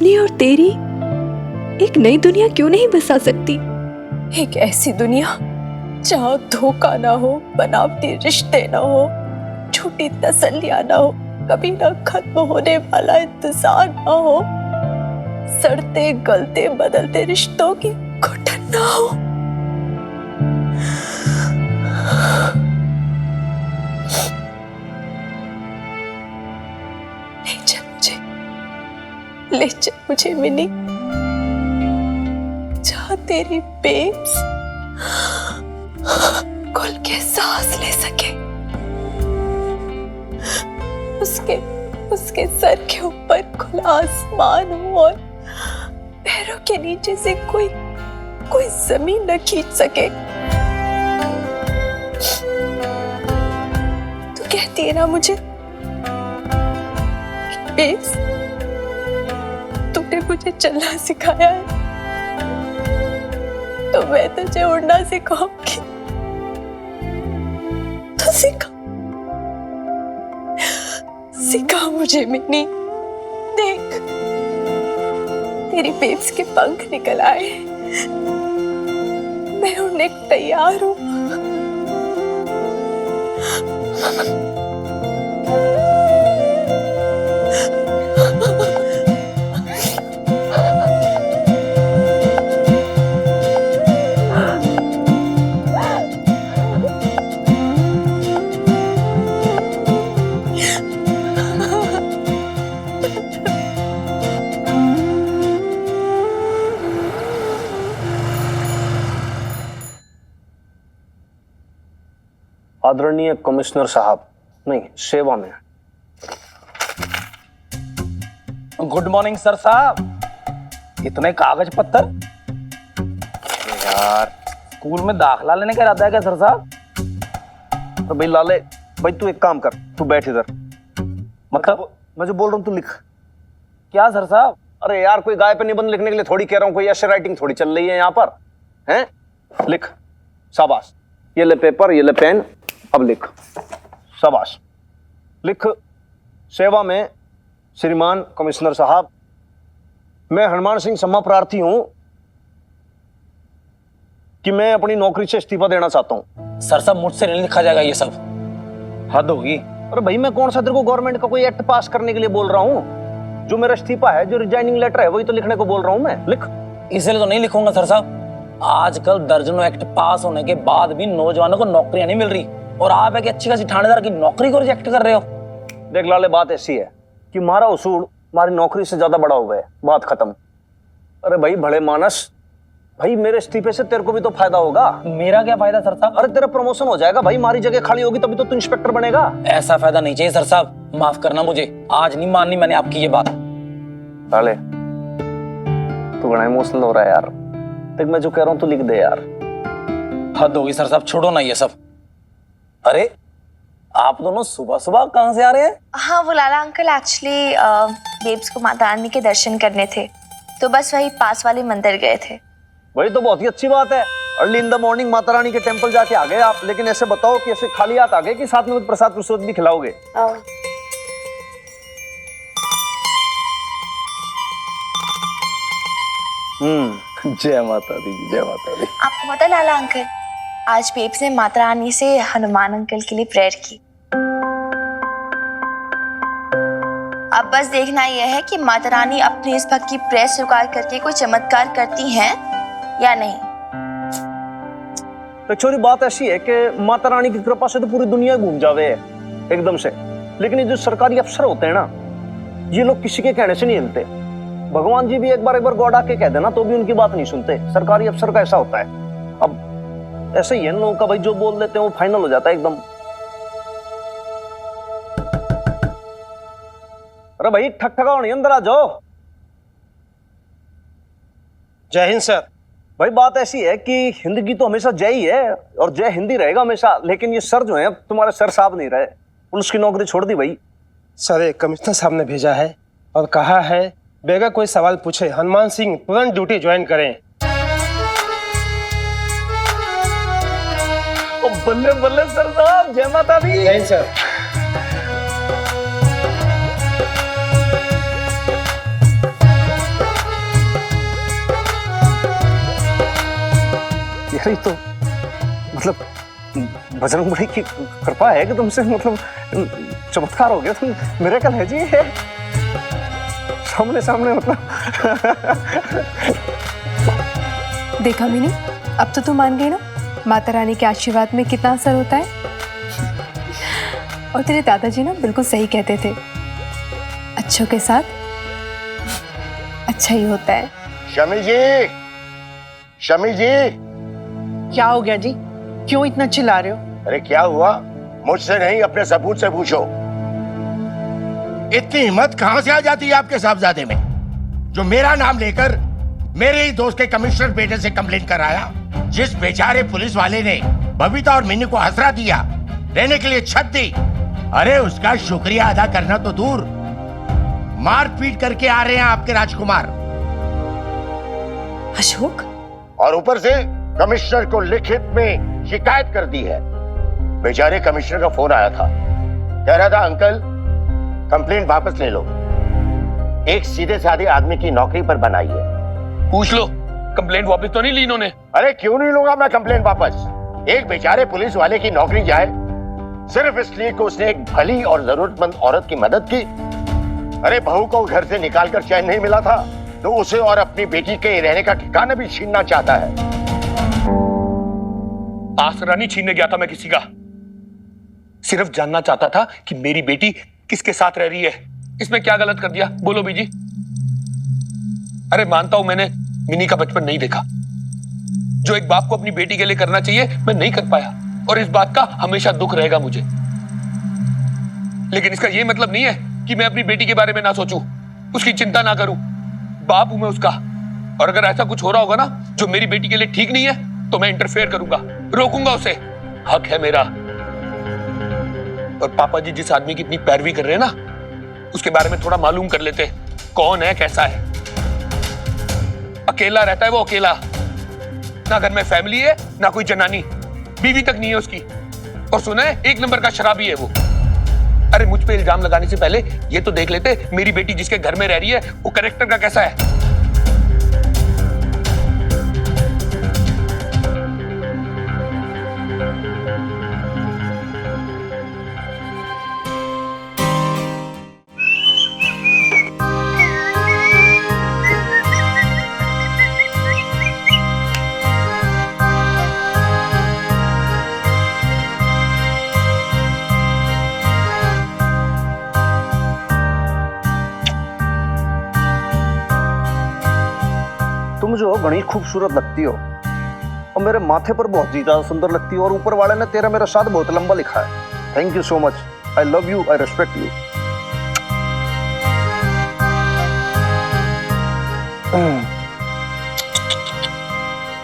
अपनी और तेरी एक नई दुनिया क्यों नहीं बसा सकती? एक ऐसी दुनिया जहाँ धोखा ना हो, बनावटी रिश्ते ना हो, झूठी तसल्लियां ना हो, कभी ना खत्म होने वाला इंतजार ना हो, सड़ते गलते बदलते रिश्तों की घुटन ना हो। ले चल मुझे मिनी, जहाँ तेरी बेब्स खुल के सांस ले सके, उसके सर के ऊपर खुला आसमान हो और पैरों के नीचे से कोई जमीन न खींच सके। तू कहती है ना मुझे कि बेब्स, तूने मुझे चलना सिखाया है, तो मैं तुझे उड़ना सिखाऊंगी। तो सिखा मुझे मिनी। देख, तेरी बेब्स के पंख निकल आए, मैं उड़ने को तैयार हूँ। आदरणीय कमिश्नर साहब, नहीं सेवा में। गुड मॉर्निंग सर साहब। इतने कागज पत्तर यार, स्कूल में दाखला लेने का इरादा है क्या सर साहब? तो भाई लाले, भाई तू एक काम कर, तू बैठ इधर। मतलब मैं जो बोल रहा हूँ तू लिख। क्या सर साहब? अरे यार, कोई गाय पे निबंध लिखने के लिए थोड़ी कह रहा हूँ, कोई ऐसे राइटिंग थोड़ी चल रही है यहाँ पर, हैं? लिख, शाबाश। ये ले पेपर, ये ले पेन, अब लिख, शाबाश। लिख, सेवा में श्रीमान कमिश्नर साहब, मैं हनुमान सिंह सम्मा प्रार्थी हूं कि मैं अपनी नौकरी से इस्तीफा देना चाहता हूं। सर साहब, मुझसे नहीं लिखा जाएगा ये सब, हद होगी। अरे भाई, मैं कौन सा तेरे को गवर्नमेंट का कोई एक्ट पास करने के लिए बोल रहा हूं? जो मेरा इस्तीफा है, जो रिजाइनिंग लेटर है, वही तो लिखने को बोल रहा हूं मैं। लिख। इसलिए तो नहीं लिखूंगा सर साहब। आजकल दर्जनों एक्ट पास होने के बाद भी नौजवानों को नौकरियां नहीं मिल रही, और आप एक अच्छी खासी थानेदार की नौकरी को रिजेक्ट कर रहे हो। देख लाले, बात ऐसी है कि हमारा उसूल हमारी नौकरी से ज्यादा बड़ा हुआ है, बात खत्म। अरे भाई भले मानस, भाई मेरे इस्तीफे से तेरे को भी तो फायदा होगा। मेरा क्या फायदा सर साहब? अरे तेरा प्रमोशन हो जाएगा भाई, हमारी जगह खाली होगी तभी तो तू इंस्पेक्टर बनेगा। ऐसा फायदा नहीं चाहिए सर साहब, माफ करना, मुझे आज नहीं माननी मैंने आपकी ये बात। लाले, तू बड़ा इमोशनल हो रहा है यार। देख, मैं जो कह रहा हूँ तू लिख दे यार। हद होगी सर साहब, छोड़ो ना ये सब। अरे आप दोनों सुबह सुबह कहाँ से आ रहे हैं? हाँ, वो लाला अंकल एक्चुअली बेब्स को माता रानी के दर्शन करने थे, तो बस वही पास वाले मंदिर गए थे। वही तो बहुत ही अच्छी बात है। Early in the morning Mata Rani के टेंपल जाके आ गए आप। लेकिन ऐसे बताओ कि ऐसे खाली हाथ आ गए कि साथ में कुछ प्रसाद प्रसाद भी खिलाओगे? जय माता दी, जय माता दी। आपको पता है लाला अंकल, आज बेब्स ने माता रानी से हनुमान अंकल के लिए प्रेयर की। अब बस देखना यह है कि माता रानी अपने इस भक्त की प्रेयर स्वीकार करके कोई चमत्कार करती हैं या नहीं। तो छोरी, बात ऐसी है कि माता रानी की कृपा से तो पूरी दुनिया घूम जावे एकदम से। लेकिन ये जो सरकारी अफसर होते हैं ना, ये लोग किसी के कहने से नहीं हिलते। भगवान जी भी एक बार गौड़ा के कह देना तो भी उनकी बात नहीं सुनते। सरकारी अफसर का ऐसा होता है। अब ऐसे ही है लोगों का भाई, जो बोल देते हैं वो फाइनल हो जाता है एकदम। अरे भाई, ठक-ठकाओ नहीं, अंदर आ जाओ। जय हिंद सर। भाई बात ऐसी है कि हिंद की तो हमेशा जय ही है और जय हिंदी रहेगा हमेशा। लेकिन ये सर जो है, अब तुम्हारे सर साहब नहीं रहे, पुलिस की नौकरी छोड़ दी भाई। सर, एक कमिश्नर साहब ने भेजा है और कहा है बेगा कोई सवाल पूछे हनुमान सिंह तुरंत ड्यूटी ज्वाइन करें। ओ बल्ले बल्ले सर साहब, जय माता दी। जय हिंद सर। यार ये तो मतलब बजरंग बली की कृपा है कि तुमसे मतलब चमत्कार हो गया, तुम मिरेकल है जी ये सामने सामने मतलब। देखा मिनी, अब तो तू मान गई ना माता रानी के आशीर्वाद में कितना असर होता है। और तेरे दादाजी ना बिल्कुल सही कहते थे, अच्छों के साथ अच्छा ही होता है। शमी जी, शमी जी, क्या हो गया जी, क्यों इतना चिल्ला रहे हो? अरे क्या हुआ? मुझसे नहीं, अपने सबूत से पूछो। इतनी हिम्मत कहां से आ जाती है आपके साहबजादे में, जो मेरा नाम लेकर मेरे ही दोस्त के कमिश्नर बेटे से कंप्लेंट कराया, जिस बेचारे पुलिस वाले ने बबीता और मिन्नी को आसरा दिया, रहने के लिए छत दी। अरे उसका शुक्रिया अदा करना तो दूर, मार पीट करके आ रहे हैं आपके राजकुमार। अशोक, और ऊपर से कमिश्नर को लिखित में शिकायत कर दी है। बेचारे कमिश्नर का फोन आया था, कह रहा था अंकल कंप्लेंट वापस ले लो, एक सीधे साधे आदमी की नौकरी पर बनाई है। पूछ लो, कंप्लेंट वापस तो नहीं ली इन्होंने? अरे क्यों नहीं लूंगा मैं कंप्लेंट वापस। एक बेचारे पुलिस वाले की नौकरी जाए सिर्फ इसलिए कि उसने एक भली और जरूरतमंद औरत की मदद की। अरे बहू को घर से निकालकर चैन नहीं मिला था तो उसे और अपनी बेटी के रहने का ठिकाना भी छीनना चाहता है। आसरा नहीं छीनने गया था मैं किसी का, सिर्फ जानना चाहता था कि मेरी बेटी किसके साथ रह रही है। इसमें क्या गलत कर दिया, बोलो बीजी? अरे मानता हूं मैंने मिनी का बचपन नहीं देखा, जो एक बाप को अपनी बेटी के लिए करना चाहिए मैं नहीं कर पाया, और इस बात का हमेशा दुख रहेगा मुझे। लेकिन इसका यह मतलब नहीं है कि मैं अपनी बेटी के बारे में ना सोचूं, उसकी चिंता ना करूं। बाप हूं मैं उसका, और अगर ऐसा कुछ हो रहा होगा ना जो मेरी बेटी के लिए ठीक नहीं है तो मैं इंटरफेयर करूंगा, रोकूंगा उसे, हक है मेरा। और पापा जी जिस आदमी की इतनी पैरवी कर रहे हैं ना, उसके बारे में थोड़ा मालूम कर लेते, कौन है, कैसा है। अकेला रहता है वो, अकेला, ना घर में फैमिली है ना कोई जनानी, बीवी तक नहीं है उसकी, और सुना है एक नंबर का शराबी है वो। अरे मुझ पे इल्जाम लगाने से पहले ये तो देख लेते मेरी बेटी जिसके घर में रह रही है वो कैरेक्टर का कैसा है। तुम जो बड़ी खूबसूरत लगती हो और मेरे माथे पर बहुत ही ज्यादा सुंदर लगती हो, और ऊपर वाले ने तेरा मेरा साथ बहुत लंबा लिखा है। Thank you so much, I love you, I respect you.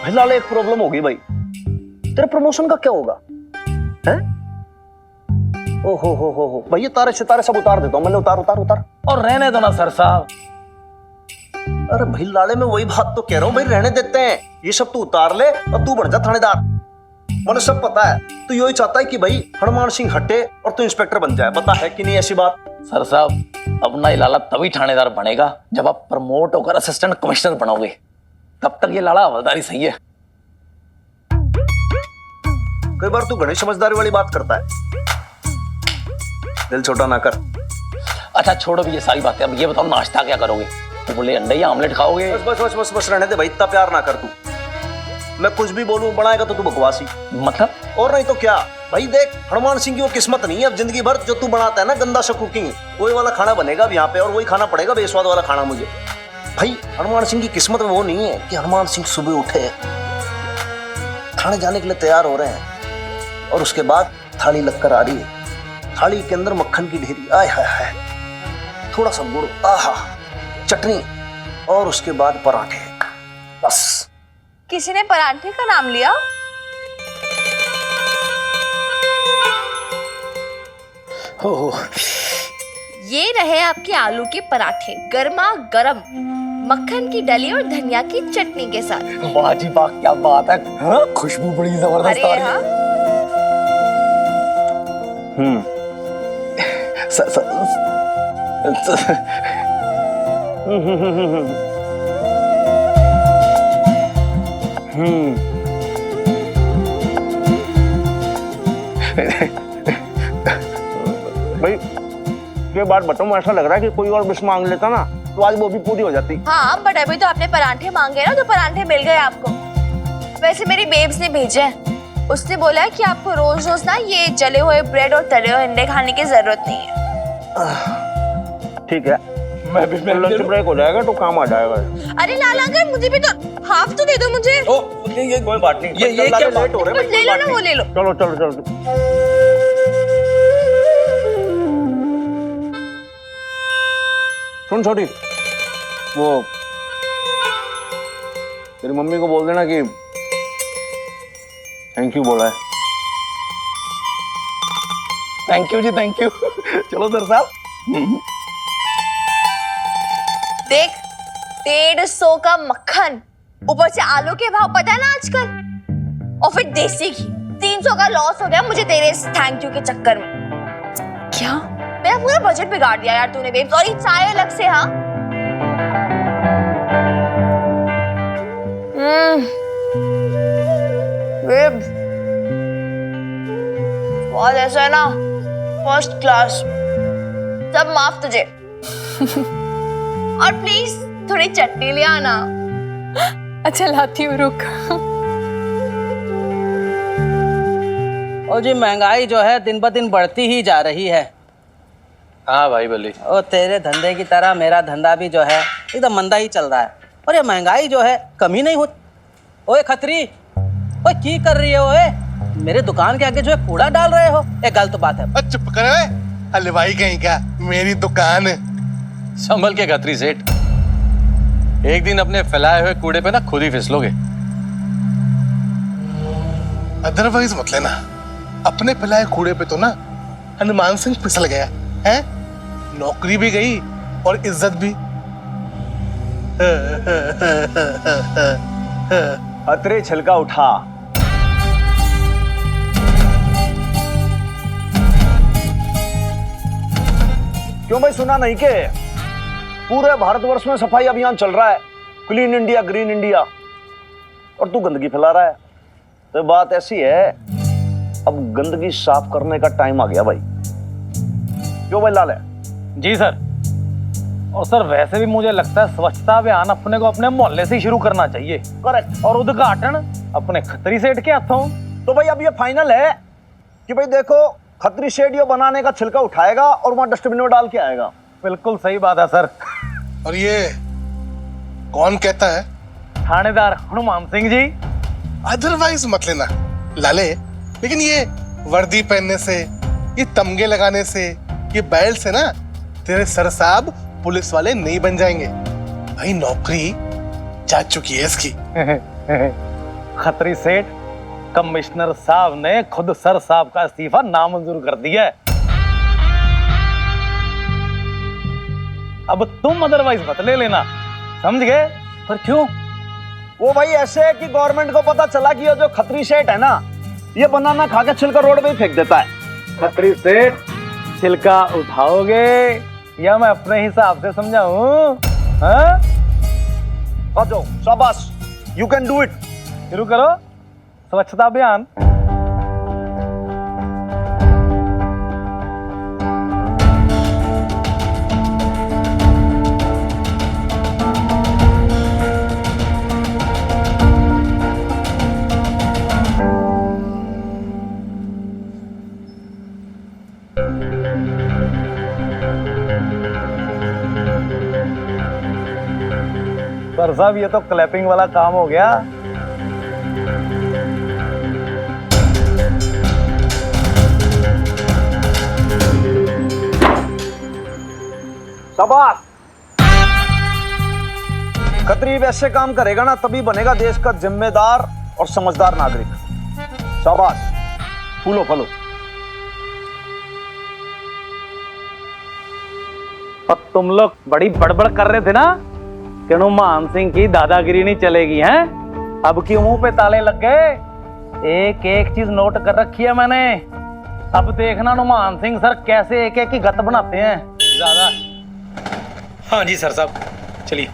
भाई लाले एक प्रॉब्लम हो गई भाई, तेरे प्रमोशन का क्या होगा? हैं? ओ हो भाई, ये तारे सितारे सब उतार देता हूं मैंने, उतार उतार उतार। और रहने दो ना सर साहब। अरे भाई लाले, मैं वही बात तो कह रहा हूँ भाई, रहने देते हैं, ये सब तू उतार ले और तू बन जा थानेदार। मुझे सब पता है, तू यही चाहता है कि भाई हनुमान सिंह हटे और तू इंस्पेक्टर बन जाए, बता है कि नहीं ऐसी बात? सर साहब, अपना ये लाला तभी थानेदार बनेगा जब आप प्रमोट होकर असिस्टेंट कमिश्नर बनोगे, तब तक ये लाला हवलदारी सही है। कई बार तू गणेश समझदारी वाली बात करता है, दिल छोटा ना कर। अच्छा छोड़ो भी ये सारी बातें, अब ये बताओ नाश्ता क्या करोगे? तो बोले अंडे या ऑमलेट खाओगे? बस बस बस बस बस रहने दे भाई, इतना प्यार ना कर तू। मैं कुछ भी बोलूं बनाएगा तो तू बकवासी, मतलब? और नहीं तो क्या भाई। देख, हनुमान सिंह की वो किस्मत नहीं है अब जिंदगी भर जो तू बनाता है ना गंदा सा कुकिंग, वही वाला खाना बनेगा अब यहाँ पे, और वही खाना पड़ेगा बेस्वाद वाला खाना मुझे। भाई हनुमान सिंह की किस्मत में वो नहीं है कि हनुमान सिंह सुबह उठे थाने जाने के लिए तैयार हो रहे हैं और उसके बाद थाली लगकर आ रही है, थाली के अंदर मक्खन की ढेरी, आय हाय हाय, थोड़ा सा गुड़, आहा, चटनी, और उसके बाद पराठे, बस। किसी ने पराठे का नाम लिया? हो ये रहे आपके आलू के पराठे, गर्मा गर्म, मक्खन की डली और धनिया की चटनी के साथ। वाह जी वाह, क्या बात है, हाँ? खुशबू बड़ी जबरदस्त आ रही है। भाई ये बात बताऊं, ऐसा लग रहा है कि कोई और विश मांग लेता ना तो आज वो भी पूरी हो जाती। हाँ, बट अभी तो आपने परांठे मांगे ना, तो परांठे मिल गए आपको। वैसे मेरी बेब्स ने भेजे हैं, उसने बोला है कि आपको रोज रोज ना ये जले हुए ब्रेड और तले हुए अंडे खाने की जरूरत नहीं है। ठीक है, मैं भी लंच ब्रेक हो जाएगा तो काम आ जाएगा। अरे लाला अंकल, मुझे भी तो हाफ तो दे दो मुझे। ओ, ये कोई बात नहीं, ये क्या लेट हो रहे हैं, ले लो ना, वो ले लो। चलो चलो चलो। सुन छोटी, वो तेरी मम्मी को बोल देना कि थैंक यू बोला है। Thank you ji, thank you. चलो सर साहब। देख, 150 का मक्खन, ऊपर से आलू के भाव पता है ना आजकल, और फिर देसी घी। 300 का लॉस हो गया मुझे तेरे इस थैंक यू के चक्कर में। क्या? मेरा पूरा बजट बिगाड़ दिया यार तूने बेब्स, और ये चाय अलग से। हाँ, बेब्स स्वाद ऐसा है ना, फर्स्ट क्लास। सब माफ तुझे। और प्लीज थोड़ी चटनी ले आना। अच्छा लाती हूँ, रुक। और जी महंगाई जो है दिन ब दिन बढ़ती ही जा रही है। हाँ भाई बोली। और तेरे धंधे की तरह मेरा धंधा भी जो है एकदम मंदा ही चल रहा है, और ये महंगाई जो है कम ही नहीं होती। ओए खत्री, ओए की कर रही है? ओए मेरे दुकान के आगे जो है कूड़ा डाल रहे हो, ये गलत बात है। चुप कर, हलवाई कहीं का, मेरी दुकान है। संभल के खत्री सेठ, एक दिन अपने फैलाए हुए कूड़े पे ना खुद ही फिसलोगे। अदरवाइज मत लेना, अपने फैलाए कूड़े पे तो ना हनुमान सिंह फिसल गया है, नौकरी भी गई और इज्जत भी। अतरे छिलका उठा। क्यों भाई, सुना नहीं के पूरे भारतवर्ष में सफाई अभियान चल रहा है, क्लीन इंडिया, ग्रीन इंडिया, और तू गंदगी फैला रहा है। तो बात ऐसी है, अब गंदगी साफ करने का टाइम आ गया भाई। क्यों भाई लाल है? जी सर। और सर वैसे भी मुझे लगता है स्वच्छता अभियान अपने को अपने मोहल्ले से ही शुरू करना चाहिए। करेक्ट। और उद्घाटन अपने खत्री सेठ के हाथों। तो भाई अब ये फाइनल है कि भाई देखो, खत्री शेड ये बनाने का छिलका उठाएगा और वहां डस्टबिन में डाल के आएगा। बिल्कुल सही बात है सर। और ये कौन कहता है? थानेदार हनुमान सिंह जी। अदरवाइज मत लेना लाले, लेकिन ये वर्दी पहनने से, ये तमगे लगाने से, ये बेल्ट से ना तेरे सर साहब पुलिस वाले नहीं बन जाएंगे भाई, नौकरी जा चुकी है इसकी। खत्री सेठ, कमिश्नर साहब ने खुद सर साहब का इस्तीफा नामंजूर कर दिया है। अब तुम अदरवाइज मत ले लेना, समझ गए? पर क्यों? वो भाई ऐसे है कि गवर्नमेंट को पता चला कि ये जो खत्री सेठ है ना, ये बनाना खा के छिलका रोड पे ही फेंक देता है। खत्री सेठ, छिलका उठाओगे या मैं अपने हिसाब से समझाऊं? हाँ? आ जाओ, शाबाश, यू कैन डू इट। शुरू करो स्वच्छता अभियान। सर साहब, ये तो क्लैपिंग वाला काम हो गया। शाबाश। खत्री वैसे काम करेगा ना तभी बनेगा देश का जिम्मेदार और समझदार नागरिक। शाबाश, फूलो फलो। और तुम लोग बड़ी बड़बड़ कर रहे थे ना कि हनुमान सिंह की दादागिरी नहीं चलेगी, हैं? अब क्यों मुंह पे ताले लग गए? एक एक चीज नोट कर रखी है मैंने। अब देखना हनुमान सिंह सर कैसे एक एक की गत बनाते हैं। ज्यादा। हाँ जी सर साहब, चलिए।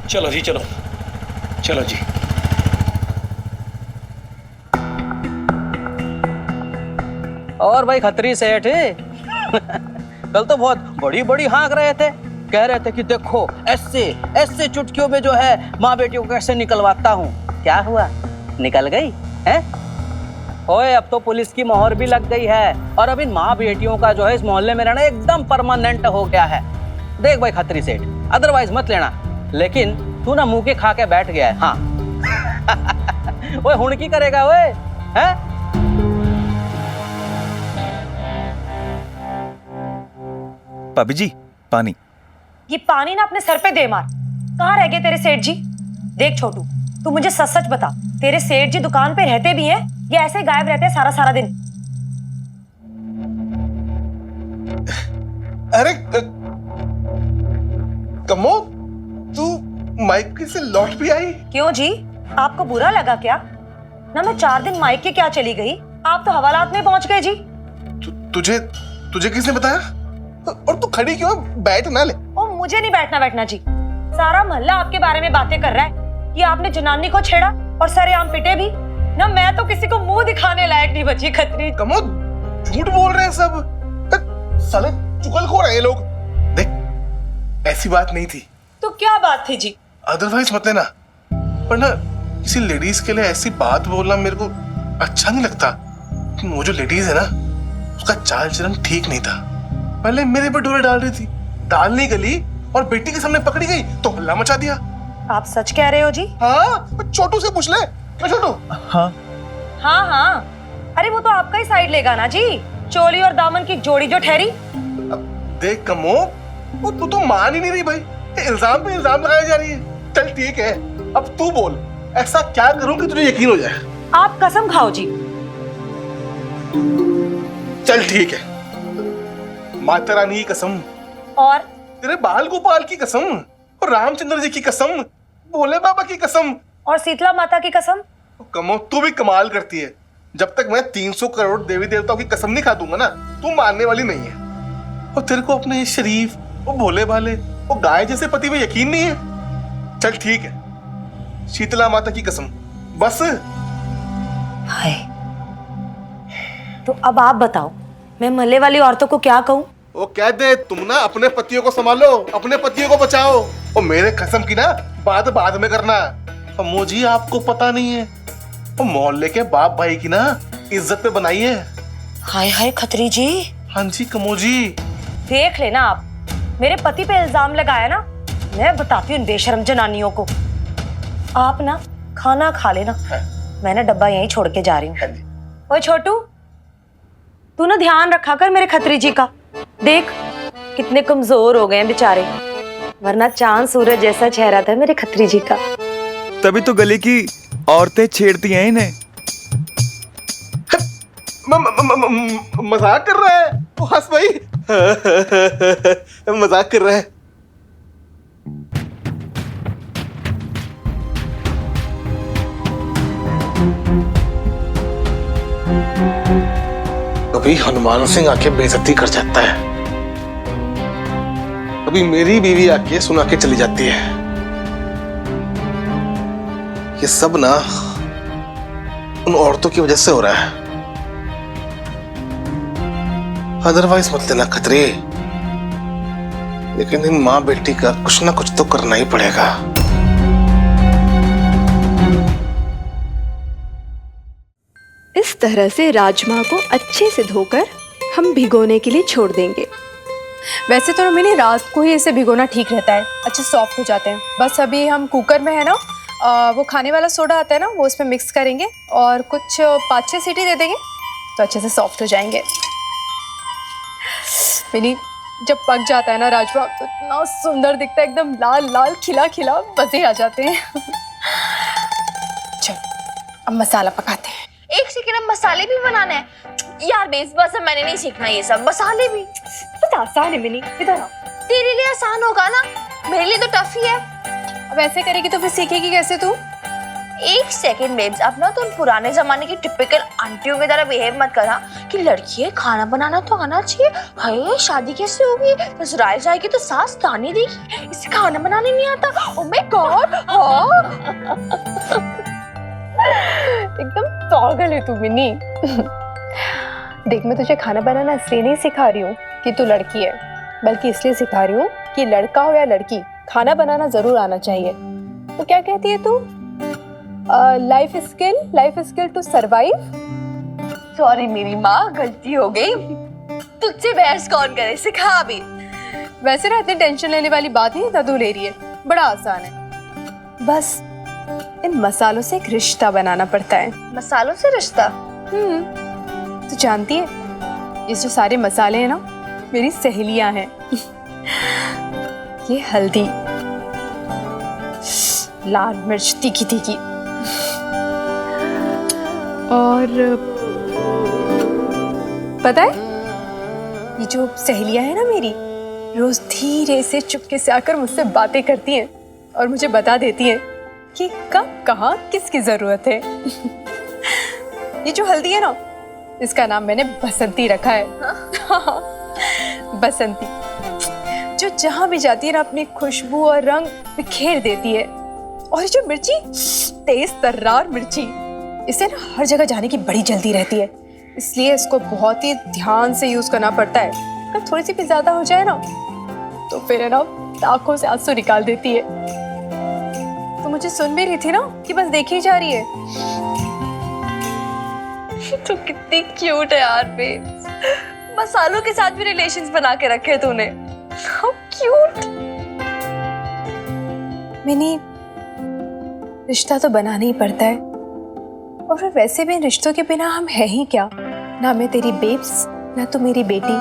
चलो जी, चलो चलो जी। और भाई खत्री सेठ कल तो बहुत बड़ी बड़ी हाँक रहे थे, कह रहे थे कि देखो ऐसे ऐसे चुटकियों में जो है माँ बेटियों को कैसे निकलवाता हूँ। क्या हुआ, निकल गई है? ओए अब तो पुलिस की मोहर भी लग गई है और अब इन माँ बेटियों का जो है इस मोहल्ले में रहना एकदम परमानेंट हो गया है। देख भाई खत्री सेठ, अदरवाइज मत लेना, लेकिन तू ना मुंह के खा के बैठ गया है। हाँ ओए हुणकी करेगा ओए, हैं? भाभी जी पानी। ये पानी ना अपने सर पे दे मार। कहाँ रह गए तेरे सेठ जी? देख छोटू, तू मुझे सच सच बता, तेरे सेठ जी दुकान पे रहते भी हैं या ऐसे ही गायब रहते हैं सारा सारा दिन? अरे कमो, तू मायके से लौट भी आई? क्यों जी, आपको बुरा लगा क्या? ना मैं 4 दिन मायके क्या चली गई, आप तो हवालात में पहुंच गए जी। तुझे तुझे किसने बताया? और तू खड़ी क्यों? बैठ ना ले। ओ मुझे नहीं बैठना जी, सारा मोहल्ला आपके बारे में बातें कर रहा है कि आपने जनानी को छेड़ा और सरेआम पिटे भी। ना मैं तो किसी को मुंह दिखाने लायक नहीं बची खत्री। कमो झूठ बोल रहे हैं सब, साले चुगलखोर हैं ये लोग। देख ऐसी बात नहीं थी। तो क्या बात थी जी? अदरवाइज मत लेना, पर ना किसी लेडीज के लिए ऐसी बात बोलना मेरे को अच्छा नहीं लगता। वो जो लेडीज है ना, उसका चाल चलन ठीक नहीं था। पहले मेरे पे डोरे डाल रही थी, डाल नहीं गली और बेटी के सामने पकड़ी गई तो हल्ला मचा दिया। आप सच कह रहे हो जी? हाँ, छोटू से पूछ ले। मैं छोटू? हाँ हाँ, अरे वो तो आपका ही साइड लेगा ना जी, चोली और दामन की जोड़ी जो ठहरी। देख कमो, वो तू तो मान ही नहीं रही भाई, इल्जाम पे इल्जाम लगाई जा रही है। चल ठीक है, अब तू बोल, ऐसा क्या करूं कि तुझे यकीन हो जाए? आप कसम खाओ जी। चल ठीक है, माता रानी की कसम, और तेरे बाल गोपाल की कसम, और रामचंद्र जी की कसम, भोले बाबा की कसम, और शीतला माता की कसम। कमो तू भी कमाल करती है। जब तक मैं 300 करोड़ देवी देवताओं की कसम नहीं खा दूंगा ना, तू मानने वाली नहीं है। और तेरे को अपने शरीफ, वो भोले भाले, वो गाय जैसे पति पे यकीन नहीं है। चल ठीक है, शीतला माता की कसम, बस। हाय, तो अब आप बताओ, मैं मोहल्ले वाली औरतों को क्या कहूँ? वो कह दे तुम ना अपने पतियों को संभालो, अपने पतियों को बचाओ, और मेरे कसम की ना बात बाद में करना। अम्मो जी आपको पता नहीं है, वो मोहल्ले के बाप भाई की ना इज्जत पे बनाई है। हाय हाय खत्री जी। हाँ जी कमो जी। देख लेना आप, मेरे पति पे इल्जाम लगाया ना, मैं बताती हूँ बेशर्म जनानियों को। आप ना खाना खा लेना, मैं ना डब्बा यहीं छोड़ के जा रही हूँ। ओए छोटू, तू ना ध्यान रखा कर मेरे खत्री जी का। देख कितने कमजोर हो गए हैं बेचारे, वरना चांद सूरज जैसा चेहरा था मेरे खत्री जी का। तभी तो गली की औरतें छेड़ती हैं इन्हें। मजाक कर रहा है वो, हंस भाई। मजाक कर रहा है। कभी हनुमान सिंह आके बेइज्जती कर जाता है, कभी मेरी बीवी आके सुना के चली जाती है। ये सब ना उन औरतों की वजह से हो रहा है। अदरवाइज मत लेना खतरे, लेकिन इन माँ बेटी का कुछ ना कुछ तो करना ही पड़ेगा। इस तरह से राजमा को अच्छे से धोकर हम भिगोने के लिए छोड़ देंगे। वैसे तो मिनी रात को ही इसे भिगोना ठीक रहता है, अच्छे सॉफ्ट हो जाते हैं। बस अभी हम कुकर में है ना, वो खाने वाला सोडा आता है ना, वो उसमें मिक्स करेंगे और कुछ 5-6 सीटी दे देंगे तो अच्छे से सॉफ्ट हो जाएंगे। मिनी जब पक जाता है ना राजमा तो इतना सुंदर दिखता है, एकदम लाल लाल खिला खिला, मजे आ जाते हैं। चल अब मसाला पकाते हैं। एक सेकंड, अब मसाले भी बनाने हैं यार? बेस बस मैंने नहीं सीखना ये सब मसाले भी। तो आसान है मिनी, इधर आ। तेरे लिए आसान होगा ना, मेरे लिए तो टफ ही है। अब ऐसे करेगी तो फिर सीखेगी कैसे तू? एक सेकंड बेब्स, अब ना तुम पुराने जमाने की टिपिकल आंटियों की तरह बिहेव मत करा कि लड़की है खाना बनाना तो आना चाहिए। हाय शादी कैसे होगी, ससुराल जाएगी तो सास ताने देगी, इसे खाना बनाने नहीं आता। ओह माय गॉड, एकदम पागल है तू मिनी। देख, मैं तुझे खाना बनाना इसलिए नहीं सिखा रही हूँ कि तू लड़की है, बल्कि इसलिए सिखा रही हूँ कि लड़का हो या लड़की, खाना बनाना जरूर आना चाहिए। तो क्या कहती है तू? Life skill to survive. Sorry मेरी माँ, गलती हो गई। तुझसे बहस कौन करे, सिखा अभी। वैसे ना इतनी टेंशन लेने वाली बात नहीं तू ले रही है, बड़ा आसान है। बस इन मसालों से एक रिश्ता बनाना पड़ता है। मसालों से रिश्ता? तू जानती है ये जो सारे मसाले हैं ना, मेरी सहेलियां हैं। ये हल्दी, लाल मिर्च तीखी तीखी, और पता है ये जो सहेलियां हैं ना मेरी, रोज धीरे से चुपके से आकर मुझसे बातें करती हैं और मुझे बता देती हैं कि कब कहाँ किसकी जरूरत है। ये जो हल्दी है ना, इसका नाम मैंने बसंती रखा है। बसंती, जो जहां भी जाती है ना अपनी खुशबू और रंग बिखेर देती है। और ये जो मिर्ची, तेज तर्रार मिर्ची, इसे ना हर जगह जाने की बड़ी जल्दी रहती है, इसलिए इसको बहुत ही ध्यान से यूज करना पड़ता है। अगर थोड़ी सी भी ज्यादा हो जाए ना तो फिर है ना आंखों से आंसू निकाल देती है। तो मुझे सुन भी रही थी ना कि बस देखी जा रही है। तू कितनी क्यूट है यार बेब। मसालों के साथ भी रिलेशंस बना के रखे तूने। How cute। मैंने रिश्ता तो बनाना ही पड़ता है, और फिर वैसे भी इन रिश्तों के बिना हम है ही क्या। ना मैं तेरी बेब्स, ना तू मेरी बेटी।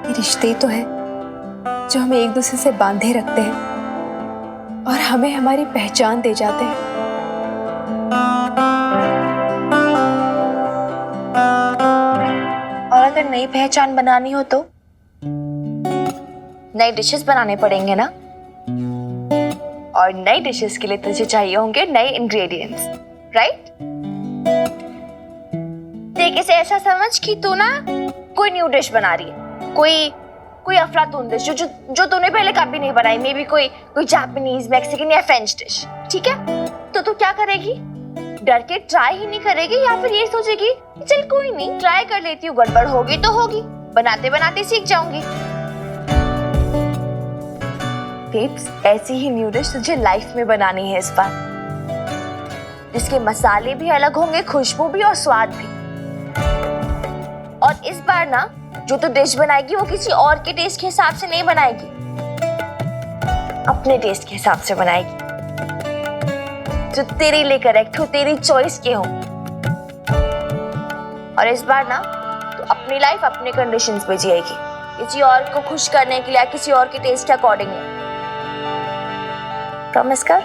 ये रिश्ते तो है जो हमें एक दूसरे से बांधे रखते हैं और हमें हमारी पहचान दे जाते हैं। और अगर नई पहचान बनानी हो तो नए डिशेस बनाने पड़ेंगे ना, और नई डिशेस के लिए तुझे चाहिए होंगे नए इंग्रेडिएंट्स, राइट? देख, इसे ऐसा समझ कि तू ना कोई न्यू डिश बना रही है, कोई अफलातून डिश जो तूने पहले कभी नहीं बनाई। मे बी कोई जापानीज, मैक्सिकन या फ्रेंच डिश, ठीक है? तो तू क्या करेगी? डर के ट्राई ही नहीं करेगी, या फिर ये सोचेगी कि चल कोई नहीं, ट्राई कर लेती हूँ, गड़बड़ होगी तो होगी, बनाते बनाते सीख जाऊंगी। बेब्स, ऐसी ही न्यू डिश तुझे लाइफ में बनानी है इस बार, जिसके मसाले भी अलग होंगे, खुशबू भी और स्वाद भी। और इस बार ना जो तू डिश बनाएगी वो किसी और के टेस्ट के हिसाब से नहीं बनाएगी, अपने टेस्ट के हिसाब से बनाएगी, जो तेरे लिए करेक्ट हो, तेरी चॉइस के हो। और इस बार ना तो अपनी लाइफ अपने कंडीशंस पे जिएगी, किसी और को खुश करने के लिए, किसी और के टेस्ट के अकॉर्डिंग। प्रॉमिस कर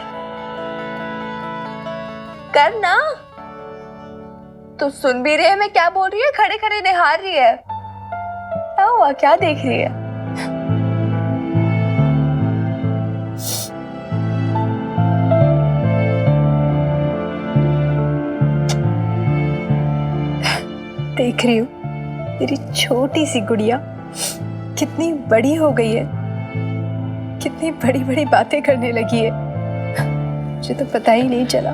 ना। तू सुन भी रही है मैं क्या बोल रही है? खड़े खड़े निहार रही है। क्या हुआ, क्या देख रही है? देख रही हूँ तेरी छोटी सी गुड़िया कितनी बड़ी हो गई है, कितनी बड़ी बड़ी बातें करने लगी है, मुझे तो पता ही नहीं चला।